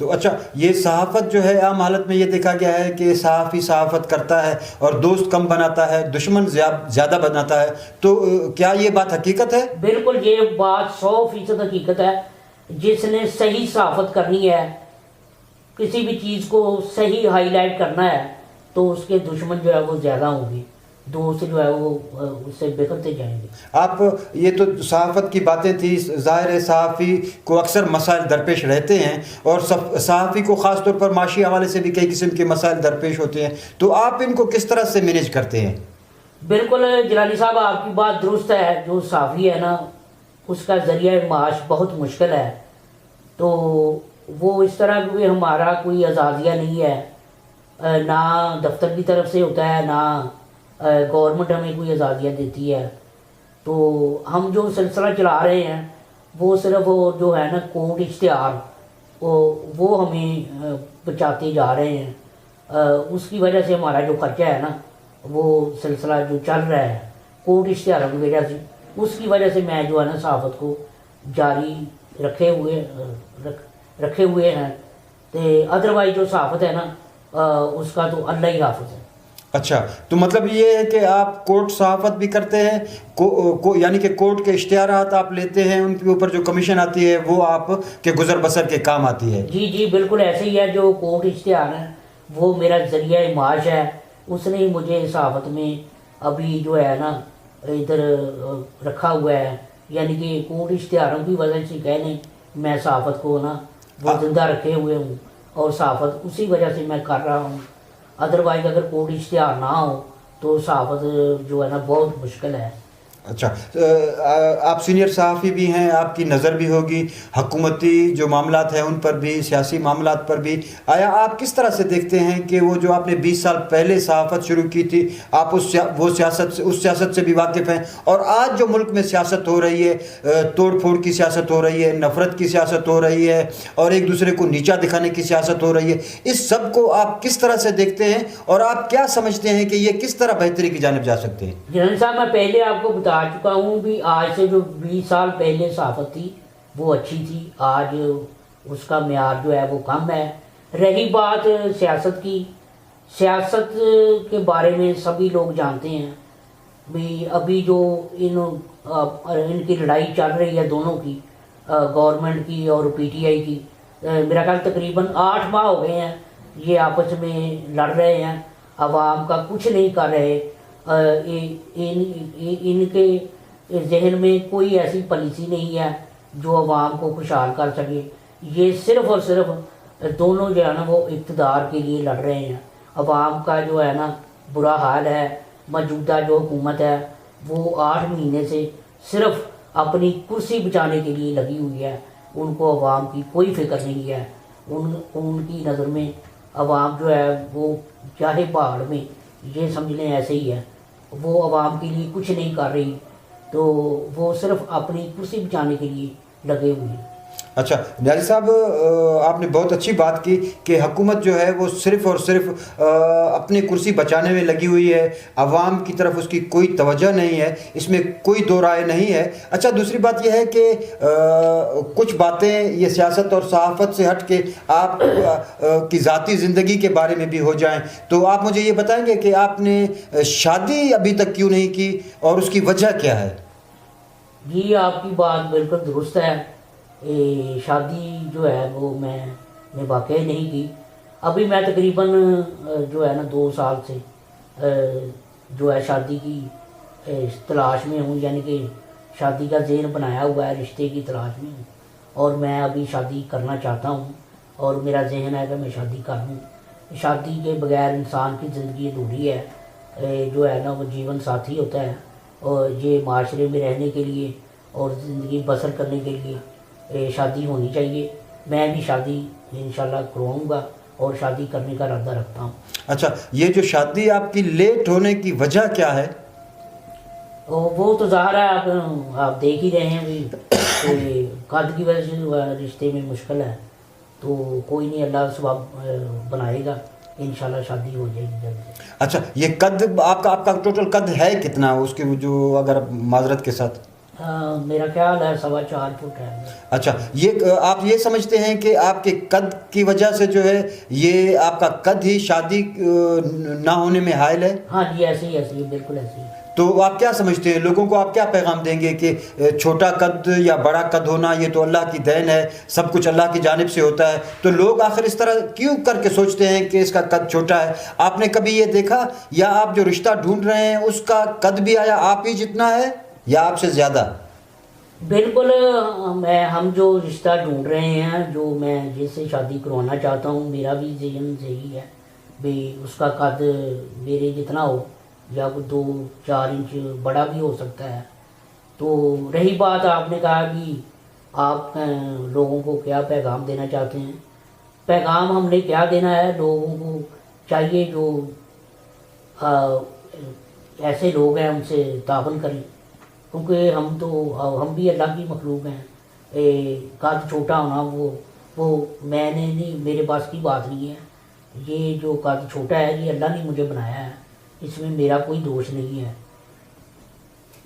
تو اچھا، یہ صحافت جو ہے عام حالت میں یہ دیکھا گیا ہے کہ صحافی صحافت کرتا ہے اور دوست کم بناتا ہے، دشمن زیادہ بناتا ہے، تو کیا یہ بات حقیقت ہے؟ بالکل یہ بات 100% حقیقت ہے. جس نے صحیح صحافت کرنی ہے، کسی بھی چیز کو صحیح ہائی لائٹ کرنا ہے، تو اس کے دشمن جو ہے وہ زیادہ ہوں گے، دوست جو ہے وہ اس سے بکھرتے جائیں گے. آپ یہ تو صحافت کی باتیں تھی، ظاہر ہے صحافی کو اکثر مسائل درپیش رہتے ہیں، اور صحافی کو خاص طور پر معاشی حوالے سے بھی کئی قسم کے مسائل درپیش ہوتے ہیں، تو آپ ان کو کس طرح سے مینیج کرتے ہیں؟ بالکل جلالی صاحب، آپ کی بات درست ہے. جو صحافی ہے نا، اس کا ذریعہ معاش بہت مشکل ہے. تو وہ اس طرح کہ ہمارا کوئی اعزازیہ نہیں ہے، نہ دفتر کی طرف سے ہوتا ہے، نہ گورنمنٹ ہمیں کوئی اعزازیہ دیتی ہے. تو ہم جو سلسلہ چلا رہے ہیں وہ صرف جو ہے نا کورٹ اشتہار، وہ ہمیں بچاتے جا رہے ہیں. اس کی وجہ سے ہمارا جو خرچہ ہے نا، وہ سلسلہ جو چل رہا ہے کورٹ اشتہاروں کی وجہ سے، اس کی وجہ سے میں جو ہے نا صحافت کو جاری رکھے ہوئے ہیں. تو ادروائز جو صحافت ہے نا، اس کا تو اللہ ہی حافظ ہے. اچھا، تو مطلب یہ ہے کہ آپ کورٹ صحافت بھی کرتے ہیں، یعنی کہ کورٹ کے اشتہارات آپ لیتے ہیں، ان کے اوپر جو کمیشن آتی ہے وہ آپ کے گزر بسر کے کام آتی ہے؟ جی بالکل ایسے ہی ہے. جو کورٹ اشتہار ہے وہ میرا ذریعہ معاش ہے. اس نے مجھے صحافت میں ابھی جو ہے نا ادھر رکھا ہوا ہے. یعنی کہ کورٹ اشتہاروں کی وجہ سے کہہ لیں، میں صحافت کو نا وہ زندہ رکھے ہوئے ہوں، اور صحافت اسی وجہ سے میں کر رہا ہوں. ادروائز اگر کورٹ اشتہار نہ ہو تو صحافت جو ہے نا بہت مشکل ہے. اچھا، آپ سینئر صحافی بھی ہیں، آپ کی نظر بھی ہوگی حکومتی جو معاملات ہیں ان پر بھی، سیاسی معاملات پر بھی. آیا آپ کس طرح سے دیکھتے ہیں کہ وہ جو آپ نے 20 سال پہلے صحافت شروع کی تھی، آپ اس سیاست سے بھی واقف ہیں، اور آج جو ملک میں سیاست ہو رہی ہے، توڑ پھوڑ کی سیاست ہو رہی ہے، نفرت کی سیاست ہو رہی ہے، اور ایک دوسرے کو نیچا دکھانے کی سیاست ہو رہی ہے، اس سب کو آپ کس طرح سے دیکھتے ہیں، اور آپ کیا سمجھتے ہیں کہ یہ کس طرح بہتری کی جانب جا سکتے ہیں؟ جنرل صاحب، میں پہلے آپ کو بتا چکا ہوں بھی آج سے جو 20 سال پہلے صحافت تھی وہ اچھی تھی. آج اس کا معیار جو ہے وہ کم ہے. رہی بات سیاست کی، سیاست کے بارے میں سبھی لوگ جانتے ہیں بھی. ابھی جو ان کی لڑائی چل رہی ہے دونوں کی، گورنمنٹ کی اور پی ٹی آئی کی، میرا خیال تقریباً 8 ماہ ہو گئے ہیں یہ آپس میں لڑ رہے ہیں. عوام کا کچھ نہیں کر رہے. ان کے ذہن میں کوئی ایسی پالیسی نہیں ہے جو عوام کو خوشحال کر سکے. یہ صرف اور صرف دونوں جو ہے نا وہ اقتدار کے لیے لڑ رہے ہیں. عوام کا جو ہے نا برا حال ہے. موجودہ جو حکومت ہے وہ 8 مہینے سے صرف اپنی کرسی بچانے کے لیے لگی ہوئی ہے. ان کو عوام کی کوئی فکر نہیں ہے. ان کی نظر میں عوام جو ہے وہ چاہے پہاڑ میں، یہ سمجھ لیں ایسے ہی ہے، وہ عوام کے لیے کچھ نہیں کر رہی. تو وہ صرف اپنی کرسی بچانے کے لیے لگے ہوئے ہیں. اچھا نیازی صاحب، آپ نے بہت اچھی بات کی کہ حکومت جو ہے وہ صرف اور صرف اپنی کرسی بچانے میں لگی ہوئی ہے، عوام کی طرف اس کی کوئی توجہ نہیں ہے، اس میں کوئی دو رائے نہیں ہے. اچھا، دوسری بات یہ ہے کہ کچھ باتیں یہ سیاست اور صحافت سے ہٹ کے آپ کی ذاتی زندگی کے بارے میں بھی ہو جائیں، تو آپ مجھے یہ بتائیں گے کہ آپ نے شادی ابھی تک کیوں نہیں کی، اور اس کی وجہ کیا ہے؟ جی آپ کی بات بالکل درست ہے. شادی جو ہے وہ میں نے واقعی نہیں کی. ابھی میں تقریباً جو ہے نا 2 سال سے جو ہے شادی کی تلاش میں ہوں. یعنی کہ شادی کا ذہن بنایا ہوا ہے، رشتے کی تلاش میں ہوں، اور میں ابھی شادی کرنا چاہتا ہوں، اور میرا ذہن ہے کہ میں شادی کر لوں. شادی کے بغیر انسان کی زندگی ادھوری ہے. جو ہے نا وہ جیون ساتھی ہوتا ہے، اور یہ معاشرے میں رہنے کے لیے اور زندگی بسر کرنے کے لیے شادی ہونی چاہیے. میں بھی شادی انشاءاللہ کرواؤں گا، اور شادی کرنے کا ارادہ رکھتا ہوں. اچھا، یہ جو شادی آپ کی لیٹ ہونے کی وجہ کیا ہے؟ وہ تو ظاہر ہے، آپ دیکھ ہی رہے ہیں بھی کہ قد کی وجہ سے رشتے میں مشکل ہے. تو کوئی نہیں، اللہ سبب بنائے گا، انشاءاللہ شادی ہو جائے گی جلد. اچھا، یہ قد آپ کا ٹوٹل قد ہے کتنا، اس کے جو اگر معذرت کے ساتھ؟ میرا خیال ہے 4.25 فٹ ہے. اچھا، یہ آپ یہ سمجھتے ہیں کہ آپ کے قد کی وجہ سے جو ہے یہ آپ کا قد ہی شادی نہ ہونے میں حائل ہے؟ ہاں جی، ایسے ہی بالکل ایسے ہی. تو آپ کیا سمجھتے ہیں، لوگوں کو آپ کیا پیغام دیں گے کہ چھوٹا قد یا بڑا قد ہونا یہ تو اللہ کی دین ہے، سب کچھ اللہ کی جانب سے ہوتا ہے، تو لوگ آخر اس طرح کیوں کر کے سوچتے ہیں کہ اس کا قد چھوٹا ہے؟ آپ نے کبھی یہ دیکھا یا آپ جو رشتہ ڈھونڈ رہے ہیں اس کا قد بھی آیا آپ ہی جتنا ہے یا آپ سے زیادہ؟ بالکل. ہم جو رشتہ ڈھونڈ رہے ہیں، جو میں جس سے شادی کروانا چاہتا ہوں، میرا بھی ذہن یہی ہے بھی اس کا قد میرے جتنا ہو، یا 2-4 انچ بڑا بھی ہو سکتا ہے. تو رہی بات آپ نے کہا کہ آپ لوگوں کو کیا پیغام دینا چاہتے ہیں، پیغام ہم نے کیا دینا ہے، لوگوں کو چاہیے جو ایسے لوگ ہیں ان سے تعاون کریں، کیونکہ ہم بھی اللہ کی مخلوق ہیں. قد چھوٹا ہونا وہ میں نے نہیں، میرے پاس کی بات نہیں ہے. یہ جو قد چھوٹا ہے یہ اللہ نے مجھے بنایا ہے، اس میں میرا کوئی دوش نہیں ہے.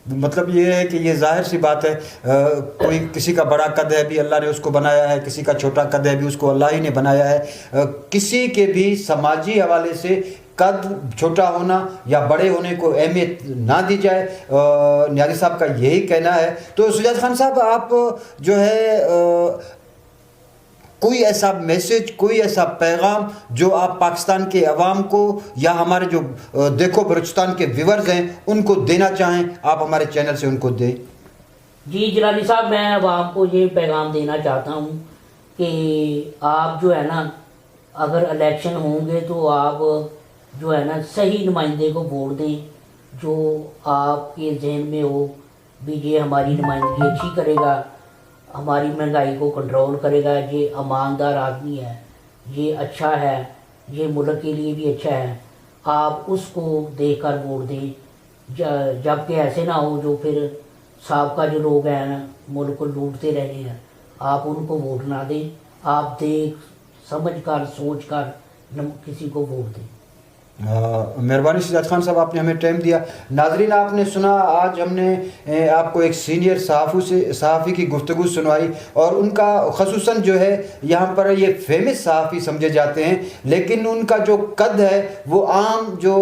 مطلب یہ ہے کہ یہ ظاہر سی بات ہے، کوئی کسی کا بڑا قد ہے بھی اللہ نے اس کو بنایا ہے، کسی کا چھوٹا قد ہے بھی اس کو اللہ ہی نے بنایا ہے. کسی کے بھی سماجی حوالے سے قد چھوٹا ہونا یا بڑے ہونے کو اہمیت نہ دی جائے، نیازی صاحب کا یہی کہنا ہے. تو سجاد خان صاحب، آپ جو ہے کوئی ایسا میسج، کوئی ایسا پیغام جو آپ پاکستان کے عوام کو یا ہمارے جو دیکھو بلوچستان کے ویورز ہیں ان کو دینا چاہیں، آپ ہمارے چینل سے ان کو دیں. جی جلالی صاحب، میں عوام کو یہ پیغام دینا چاہتا ہوں کہ آپ جو ہے نا، اگر الیکشن ہوں گے تو آپ جو ہے نا صحیح نمائندے کو ووٹ دیں، جو آپ کے ذہن میں ہو بھی یہ ہماری نمائندگی اچھی کرے گا، ہماری مہنگائی کو کنٹرول کرے گا، یہ ایماندار آدمی ہے، یہ اچھا ہے، یہ ملک کے لیے بھی اچھا ہے. آپ اس کو دیکھ کر ووٹ دیں. جب کہ ایسے نہ ہو جو پھر سابقہ جو لوگ ہیں نا ملک کو لوٹتے رہے ہیں، آپ ان کو ووٹ نہ دیں. آپ دیکھ سمجھ کر سوچ کر کسی کو ووٹ دیں. مہربانی سجاد خان صاحب، آپ نے ہمیں ٹائم دیا. ناظرین، آپ نے سنا، آج ہم نے آپ کو ایک سینئر صحافی کی گفتگو سنوائی، اور ان کا خصوصاً جو ہے یہاں پر یہ فیمس صحافی سمجھے جاتے ہیں، لیکن ان کا جو قد ہے وہ عام جو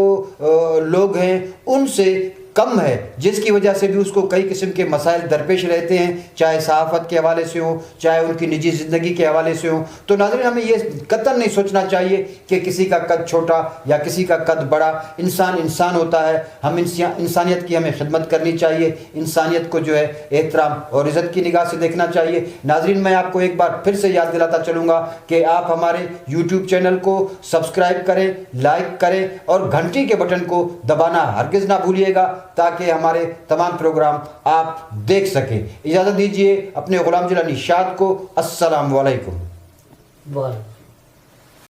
لوگ ہیں ان سے کم ہے، جس کی وجہ سے بھی اس کو کئی قسم کے مسائل درپیش رہتے ہیں، چاہے صحافت کے حوالے سے ہوں، چاہے ان کی نجی زندگی کے حوالے سے ہوں. تو ناظرین، ہمیں یہ قطعاً نہیں سوچنا چاہیے کہ کسی کا قد چھوٹا یا کسی کا قد بڑا. انسان ہوتا ہے. ہم انسانیت کی ہمیں خدمت کرنی چاہیے، انسانیت کو جو ہے احترام اور عزت کی نگاہ سے دیکھنا چاہیے. ناظرین، میں آپ کو ایک بار پھر سے یاد دلاتا چلوں گا کہ آپ ہمارے یوٹیوب چینل کو سبسکرائب کریں، لائک کریں اور گھنٹی کے بٹن کو دبانا ہرگز نہ بھولیے گا، تاکہ ہمارے تمام پروگرام آپ دیکھ سکیں. اجازت دیجیے اپنے غلام جیلانی شاد کو. السلام علیکم. بس.